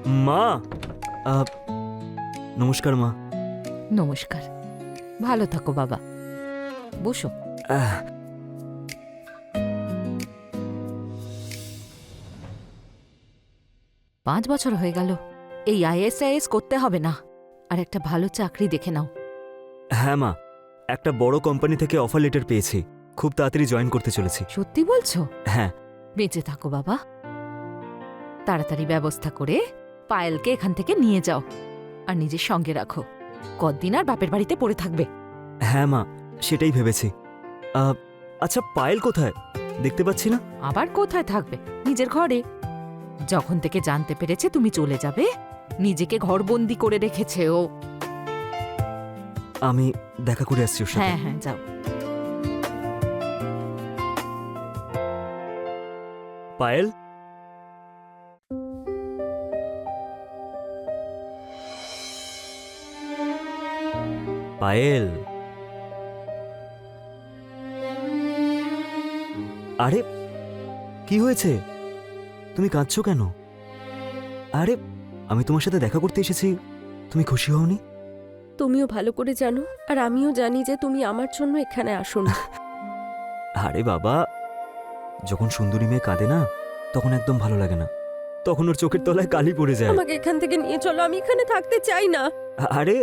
মা, নমস্কার মা। নমস্কার। ভালো থাকো বাবা, বসো। আহ, 5 বছর হয়ে গেল। এই IAS করতে হবে না, আর একটা ভালো চাকরি দেখে নাও। হ্যাঁ মা, একটা বড় কোম্পানি থেকে অফার লেটার পেয়েছি, খুব তাড়াতাড়ি জয়েন করতে চলেছি। সত্যি বলছো? হ্যাঁ। বেঁচে থাকো বাবা। তাড়াতাড়ি ব্যবস্থা করে পায়েলকে এখান থেকে নিয়ে যাও, আর নিজের সঙ্গে রাখো। কতদিন আর বাপের বাড়িতে পড়ে থাকবে? হ্যাঁ মা, সেটাই ভেবেছি। আচ্ছা, পায়েল কোথায়? দেখতে পাচ্ছি না। আবার কোথায় থাকবে? নিজের ঘরে। যখন থেকে জানতে পেরেছে তুমি চলে যাবে, নিজেকে ঘরবন্দি করে রেখেছে ও। আমি দেখা করে আসছি ওর সাথে। হ্যাঁ হ্যাঁ, যাও। পায়েল, পায়েল, আরে কি হয়েছে? তুমি কাঁদছো কেন? আরে আমি তোমার সাথে দেখা করতে এসেছি, তুমি খুশি হওনি? তুমিও ভালো করে জানো, আর আমিও জানি যে তুমি আমার জন্য এখানে আসো না। আরে বাবা, যখন সুন্দরী মেয়ে কাঁদে না, তখন একদম ভালো লাগে না, তখন ওর চোখের তলায় কালি পড়ে যায়। আমাকে এখান থেকে নিয়ে চলো, আমি এখানে থাকতে চাই না। আরে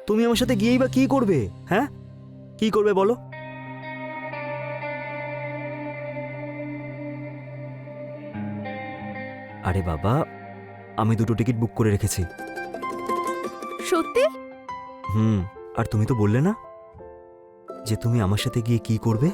তুমি আমার সাথে গিয়েই বা কি করবে? হ্যাঁ, কি করবে বলো? আরে বাবা, আমি 2টো টিকিট বুক করে রেখেছি। সত্যি? আর তুমি তো বললে না যে তুমি আমার সাথে গিয়ে কি করবে?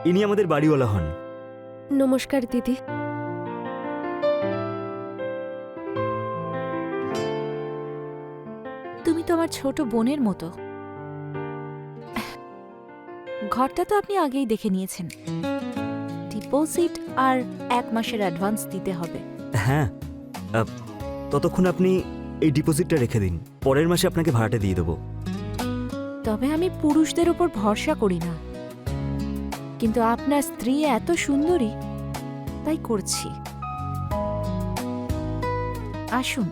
ইনি আমাদের বাড়িওয়ালা হন। নমস্কার দিদি। তুমি তো আমার ছোট বোনের মতো। ঘরটা তো আপনি আগেই দেখে নিয়েছেন। ডিপোজিট আর 1 মাসের অ্যাডভান্স দিতে হবে। হ্যাঁ, ততক্ষণ আপনি এই ডিপোজিটটা রেখে দিন, পরের মাসে আপনাকে ভাড়াটা দিয়ে দেবো। তবে আমি পুরুষদের উপর ভরসা করি না, কিন্তু আপনার স্ত্রী এত সুন্দরী, তাই করছি। আসুন।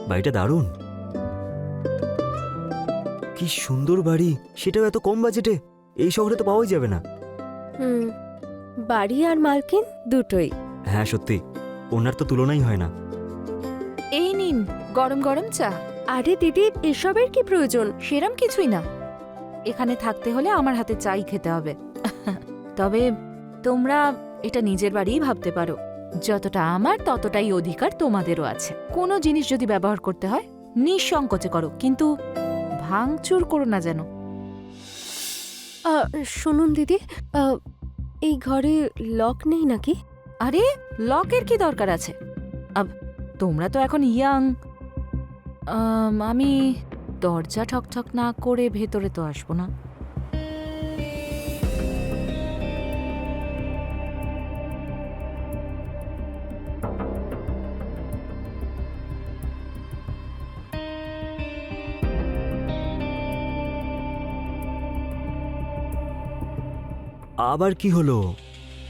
বাড়িটা দারুণ, কি সুন্দর বাড়ি, সেটাও এত কম বাজেটে। এই শহরে তো পাওয়াই যাবে না। বাড়ি আর মালকিন দুটোই। হ্যাঁ সত্যি, ওনার তো তুলনাই হয় না। এই নিন গরম গরম চা। আরে দিদি, এসবের কি প্রয়োজন? সেরম কিছুই না, এখানে থাকতে হলে আমার হাতে চাই খেতে হবে। তবে তোমরা এটা নিজের বাড়িই ভাবতে পারো। যতটা আমার, ততটাই অধিকার তোমাদেরও আছে। কোনো জিনিস যদি ব্যবহার করতে হয় নিঃসংকোচে করো, কিন্তু ভাঙচুর করো না যেন। শুনুন দিদি, এই ঘরে লক নেই নাকি? আরে লকের কি দরকার আছে? তোমরা তো এখন ইয়াং। আমি দরজা ঠকঠক না করে ভেতরে তো আসবো না। আবার কি হলো?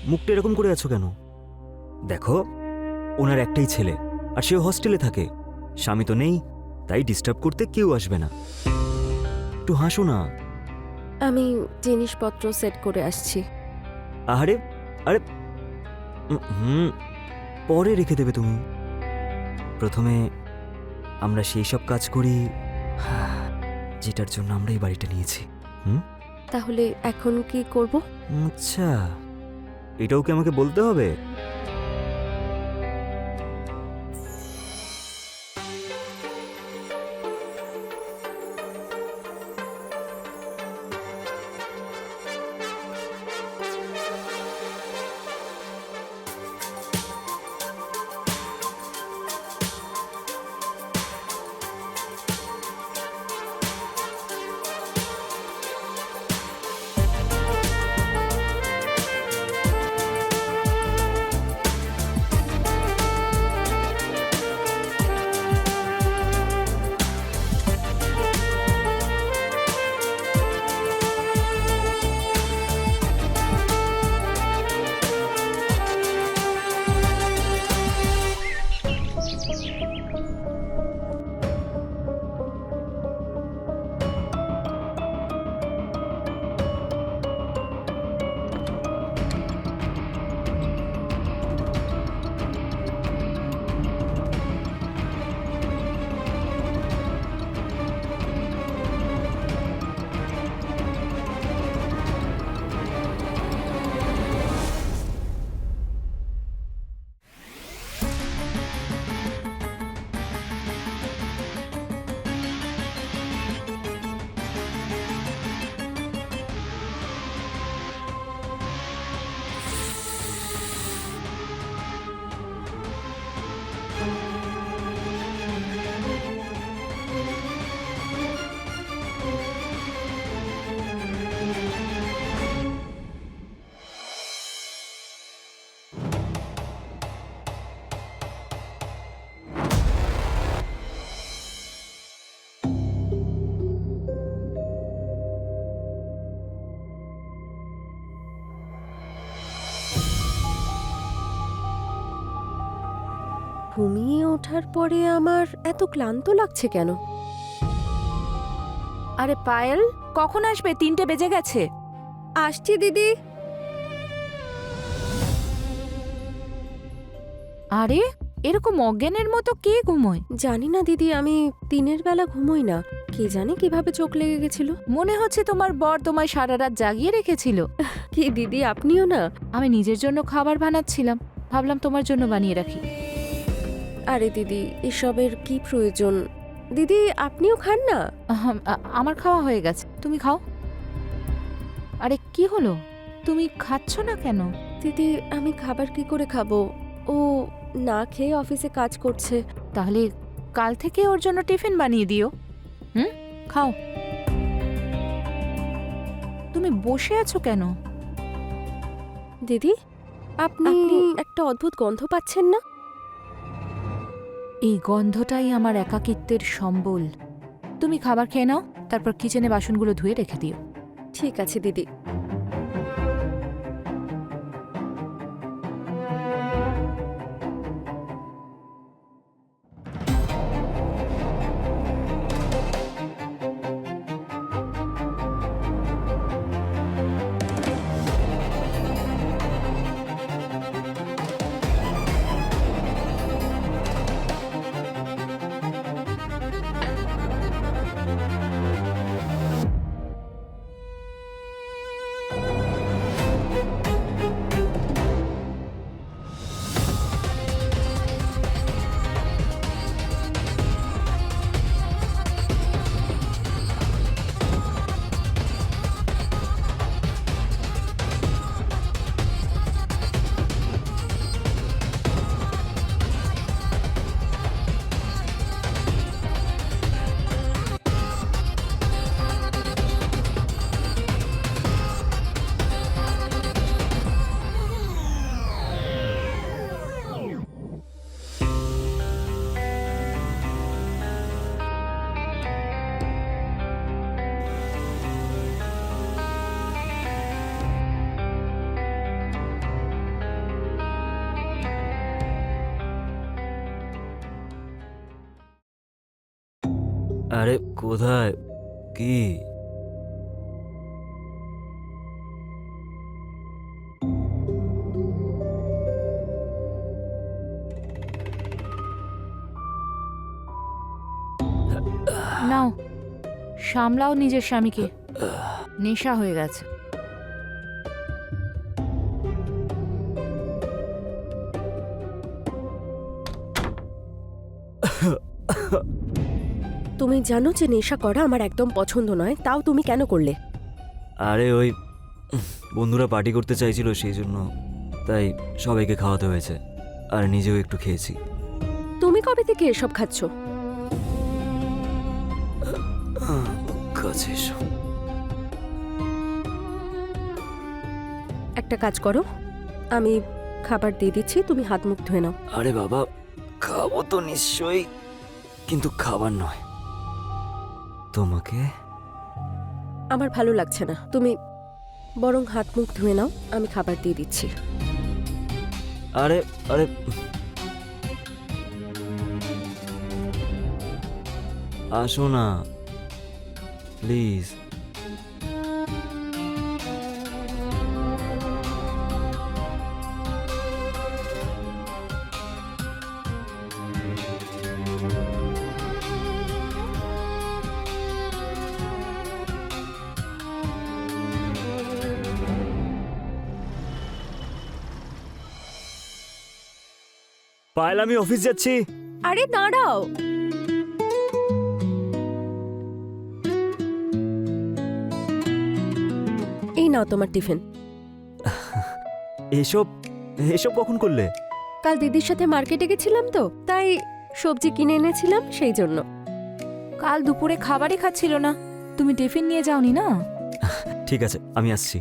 মুখটা এরকম করে আছো কেন? দেখো, ওনার একটাই ছেলে, আর সে হস্টেলে থাকে, স্বামী তো নেই, তাই ডিস্টার্ব করতে কেউ আসবে না। একটু হাসো না। আমি জিনিসপত্র সেট করে আসছি। আরে আরে, পরে রেখে দেবে তুমি। প্রথমে আমরা সেই সব কাজ করি যেটার জন্য আমরা এই বাড়িটা নিয়েছি। তাহলে এখন কি করব? আচ্ছা, এটাও কি আমাকে বলতে হবে? ঘুমিয়ে ওঠার পরে আমার এত ক্লান্ত লাগছে কেন? আরে পায়েল, কখন আসবে? 3টে বেজে গেছে। আসছি দিদি। আরে এরকম অজ্ঞানের মতো কে ঘুমোয়? জানি না দিদি, আমি দিনের বেলা ঘুমোই না। কে জানে কিভাবে চোখ লেগে গেছিল। মনে হচ্ছে তোমার বর তোমায় সারা রাত জাগিয়ে রেখেছিল। কি দিদি, আপনিও না? আমি নিজের জন্য খাবার বানাচ্ছিলাম, ভাবলাম তোমার জন্য বানিয়ে রাখি। আরে দিদি, এসবের কি প্রয়োজন? দিদি আপনিও খান না? আমার খাওয়া হয়ে গেছে, তুমি খাও। আরে কি হলো, তুমি খাচ্ছ না কেন? দিদি আমি খাবার কি করে খাবো? ও না খেয়ে অফিসে কাজ করছে। তাহলে কাল থেকে ওর জন্য টিফিন বানিয়ে দিও। খাও। তুমি বসে আছো কেন? দিদি আপনি একটা অদ্ভুত গন্ধ পাচ্ছেন না? এই গন্ধটাই আমার একাকিত্বের সম্বল। তুমি খাবার খেয়ে নাও, তারপর কিচেনে বাসনগুলো ধুয়ে রেখে দিও। ঠিক আছে দিদি। আরে কোথায়? কি? নাও, সামলাও নিজের স্বামীকে। নেশা হয়ে গেছে। তুমি জানো যে নেশা করা আমার একদম পছন্দ নয়, তাও তুমি কেন করলে? আরে ওই বন্ধুরা পার্টি করতে চাইছিল সেই জন্য, তাই সবাইকে খাওয়াতে হয়েছে, আর নিজেও একটু খেয়েছি। তুমি কবে থেকে এসব খাচ্ছ? কাছে এসো। একটা কাজ করো, আমি খাবার দিয়ে দিচ্ছি, তুমি হাত মুখ ধুয়ে নাও। আরে বাবা, খাবো তো নিশ্চয়ই, কিন্তু খাবার নয়, তোমাকে। আমার ভালো লাগছে না, তুমি বরং হাত মুখ ধুয়ে নাও, আমি খাবার দিয়ে দিচ্ছি। আরে আরে, আসো না প্লিজ। পায়েল, আমি অফিস যাচ্ছি। আরে দাঁড়াও, এই নাও তোমার টিফিন। এসব এসব কখন করলে? কাল দিদির সাথে মার্কেটে গেছিলাম তো, তাই সবজি কিনে এনেছিলাম সেই জন্য। কাল দুপুরে খাবারই খাচ্ছিল না, তুমি টিফিন নিয়ে যাওনি না? ঠিক আছে, আমি আসছি।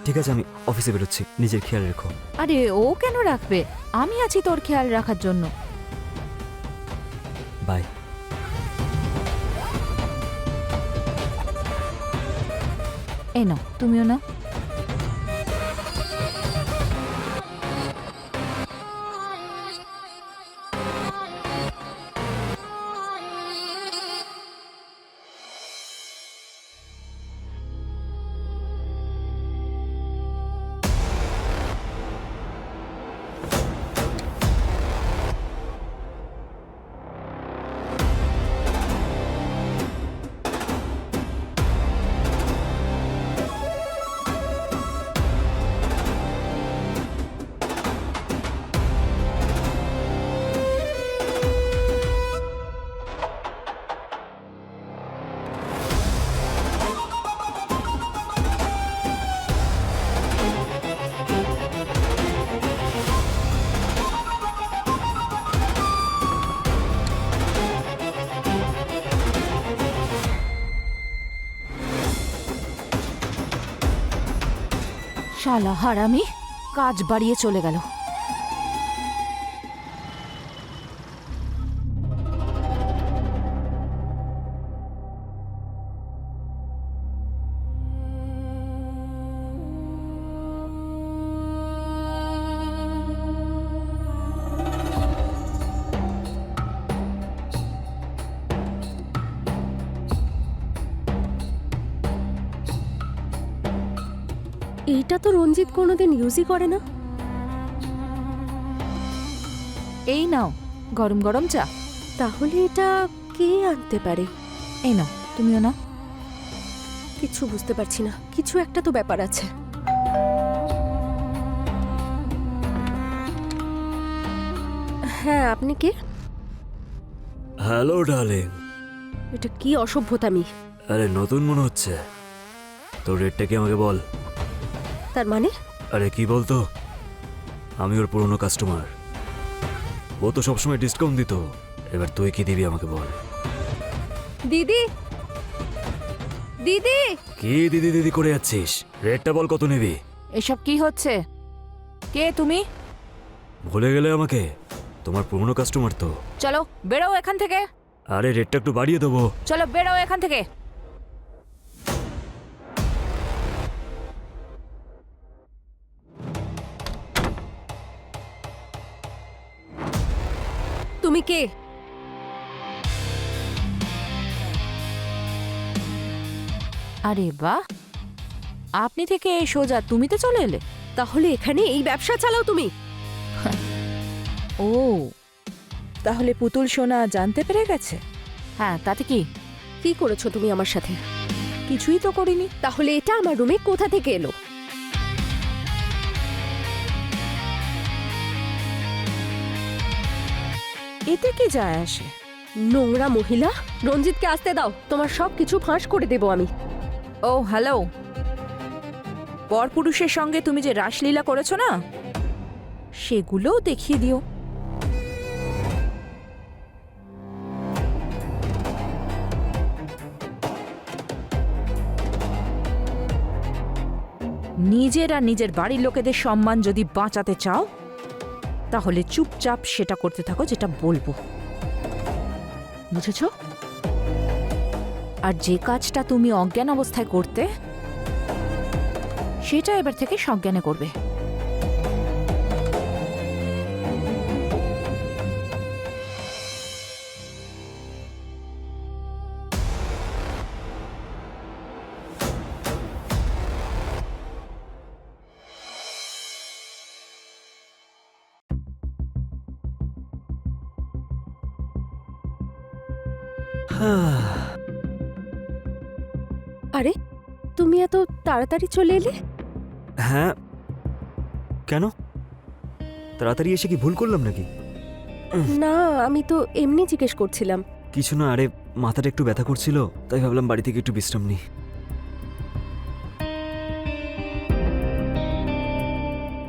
ঠিক আছে, আমি অফিসে বেরোচ্ছি, নিজের খেয়াল রেখো। আরে ও কেন রাখবে, আমি আছি তোর খেয়াল রাখার জন্য। বাই। এই নাও, তুমিও না। শালা হারামি, কাজ বাড়িয়ে চলে গেল। এইটা তো রঞ্জিত কোনোদিন ইউজই করে না। এই নাও গরম গরম চা। তাহলে এটা কে আনতে পারে? এই নাও, তুমিও না। কিছু বুঝতে পারছি না, কিছু একটা তো ব্যাপার আছে। হ্যাঁ, আপনি কে? Hello darling. এটা কি অসভ্যতামি! আরে নতুন মনে হচ্ছে, তোর রেটটা কি আমাকে বল। তার মানে? আরে কি বলতো, আমি ওর পুরনো কাস্টমার, ও তো সবসময় ডিসকাউন্ট দিত, এবার তুই কি দিবি আমাকে বল। দিদি, দিদি! কি দিদি দিদি করে যাচ্ছিস, রেটটা বল, কত নিবি? এসব কি হচ্ছে? কে তুমি? ভুলে গেলে আমাকে? তোমার পুরনো কাস্টমার তো। চলো বেরো এখান থেকে। আরে রেটটা একটু বাড়িয়ে দেবো। চলো বেরো এখান থেকে। তুমি কে? আরে বাহ, আপনি থেকে এই সোজা তুমিতে চলে এলে। তাহলে এখানে এই ব্যবসা চালাও তুমি? ও তাহলে পুতুল সোনা জানতে পেরে গেছে? হ্যাঁ, তাতে কি? কি করেছো তুমি আমার সাথে? কিছুই তো করিনি। তাহলে এটা আমার রুমে কোথা থেকে এলো? এতে কি যায় আসে? নোংরা মহিলা! রঞ্জিতকে আসতে দাও, তোমার সব কিছু ফাঁস করে দেবো আমি। ও হ্যালো, পরপুরুষের সঙ্গে তুমি যে রাসলীলা করেছো না, সেগুলোও দেখিয়ে দিও। নিজের আর নিজের বাড়ির লোকেদের সম্মান যদি বাঁচাতে চাও, তাহলে চুপচাপ সেটা করতে থাকো যেটা বলবো, বুঝেছো? আর যে কাজটা তুমি অজ্ঞান অবস্থায় করতে, সেটা এবার থেকে সজ্ঞানে করবে। আরে, তুমি এত তাড়াতাড়ি চলে এলে? হ্যাঁ, কেন? তাড়াতাড়ি এসে কি ভুল করলাম নাকি? না, আমি তো এমনি জিজ্ঞেস করছিলাম। কিছু না, আরে মাথাটা একটু ব্যথা করছিল, তাই ভাবলাম বাড়ি থেকে একটু বিশ্রাম নিই।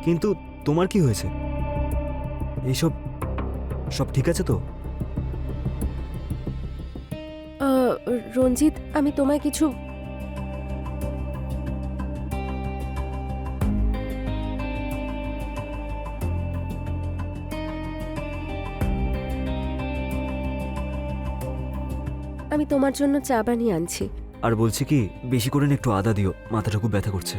কিন্তু তোমার কি হয়েছে? এইসব সব ঠিক আছে তো? রঞ্জিত, আমি তোমায় কিছু আমি তোমার জন্য চা বানিয়ে আনছি। আর বলছি কি, বেশি করে না একটু আদা দিও, মাথাটা খুব ব্যথা করছে।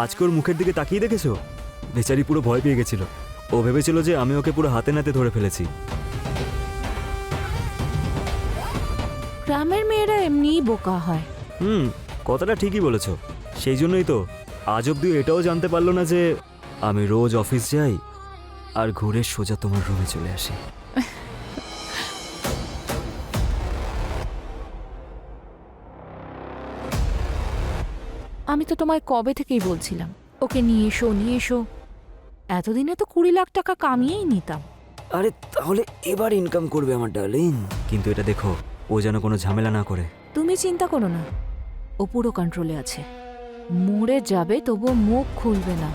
আজকে ওর মুখের দিকে তাকিয়ে দেখেছো? বেচারি পুরো ভয় পেয়ে গেছিল। ও ভেবেছিল যে আমি ওকে পুরো হাতে নাতে ধরে ফেলেছি। গ্রামের মেয়েরা এমনিই বোকা হয়। কথাটা ঠিকই বলেছো। সেই জন্যই তো আজ অব্দি এটাও জানতে পারলো না যে আমি রোজ অফিস যাই আর ঘুরে সোজা তোমার রুমে চলে আসি। আমি তো তোমায় কবে থেকেই বলছিলাম ওকে নিয়ে এসো, নিয়ে এসো। এতদিনে তো 20 লাখ টাকা কামিয়েই নিতাম। আরে তাহলে এবার ইনকাম করবে আমার ডার্লিং। কিন্তু এটা দেখো, ও যেন কোনো ঝামেলা না করে। তুমি চিন্তা করো না, ও পুরো কন্ট্রোলে আছে। মরে যাবে তবুও মুখ খুলবে না।